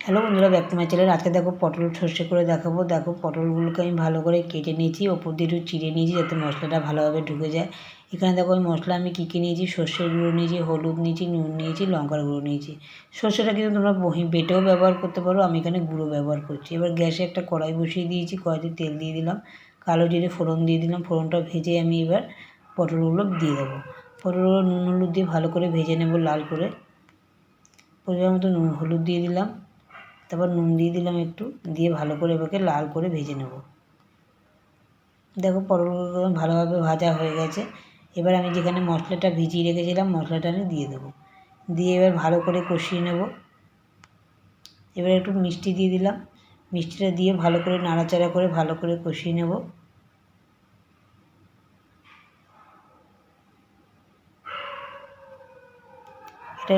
Hello বন্ধুরা, back to my channel. আজকে দেখো পটল সর্ষে করে দেখাবো। দেখো পটলগুলোকে আমি ভালো করে কেটে নিয়েছি, ওপর দিয়ে একটু চিড়ে নিয়েছি যাতে মশলাটা ভালোভাবে ঢুকে যায়। এখানে দেখো ওই মশলা আমি কী নিয়েছি, সর্ষের গুঁড়ো নিয়েছি, হলুদ নিয়েছি, নুন নিয়েছি, লঙ্কার গুঁড়ো নিয়েছি। সর্ষেটা কিন্তু তোমরা বেটেও ব্যবহার করতে পারো, আমি এখানে গুঁড়ো ব্যবহার করছি। এবার গ্যাসে একটা কড়াই বসিয়ে দিয়েছি, কড়াইতে তেল দিয়ে দিলাম, কালো জিরে ফোড়ন দিয়ে দিলাম। ফোড়নটা ভেজে আমি এবার পটলগুলো দিয়ে দেবো। পটলগুলো নুন হলুদ দিয়ে ভালো করে ভেজে নেব লাল করে। পরিমাণ মতো নুন হলুদ দিয়ে দিলাম, তারপর নুন দিয়ে দিলাম একটু, দিয়ে ভালো করে এবারে লাল করে ভেজে নেব। দেখো পটলগুলো ভালোভাবে ভাজা হয়ে গেছে। এবার আমি যেখানে মশলাটা ভিজিয়ে রেখেছিলাম মশলাটা আমি দিয়ে দেবো, দিয়ে এবার ভালো করে কষিয়ে নেব। এবার একটু মিষ্টি দিয়ে দিলাম, মিষ্টিটা দিয়ে ভালো করে নাড়াচাড়া করে ভালো করে কষিয়ে নেব। এটা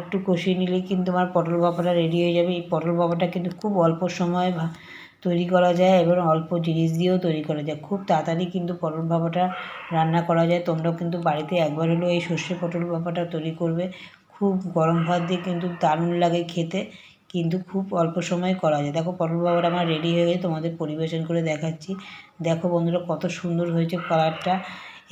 একটু কষিয়ে নিলেই কিন্তু আমার পটল ভাপাটা রেডি হয়ে যাবে। এই পটল ভাপাটা কিন্তু খুব অল্প সময়ে তৈরি করা যায় এবং অল্প জিনিস দিয়েও তৈরি করা যায়। খুব তাড়াতাড়ি কিন্তু পটল ভাপাটা রান্না করা যায়। তোমরাও কিন্তু বাড়িতে একবার হলেও এই সর্ষে পটল ভাপাটা তৈরি করবে। খুব গরম ভাত দিয়ে কিন্তু দারুণ লাগে খেতে, কিন্তু খুব অল্প সময়ে করা যায়। দেখো পটল ভাপাটা আমার রেডি হয়ে গেছে, তোমাদের পরিবেশন করে দেখাচ্ছি। দেখো বন্ধুরা কত সুন্দর হয়েছে কালারটা।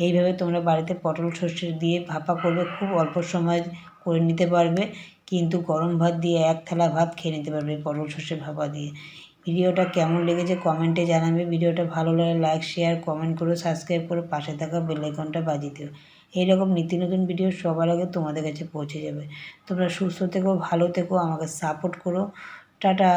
এইভাবে তোমরা বাড়িতে পটল সর্ষে দিয়ে ভাপা করবে, খুব অল্প সময় করে নিতে পারবে, কিন্তু গরম ভাত দিয়ে এক থালা ভাত খেয়ে নিতে পারবে পটল সর্ষে ভাপা দিয়ে। ভিডিওটা কেমন লেগেছে কমেন্টে জানাবে। ভিডিওটা ভালো লাগলে লাইক শেয়ার কমেন্ট করে সাবস্ক্রাইব করে পাশে থাকা বেল আইকনটা বাজিয়ে দিও। এইরকম নিত্য নতুন ভিডিও সবার আগে তোমাদের কাছে পৌঁছে যাবে। তোমরা সুস্থ থেকো, ভালো থেকো, আমাকে সাপোর্ট করো। টাটা।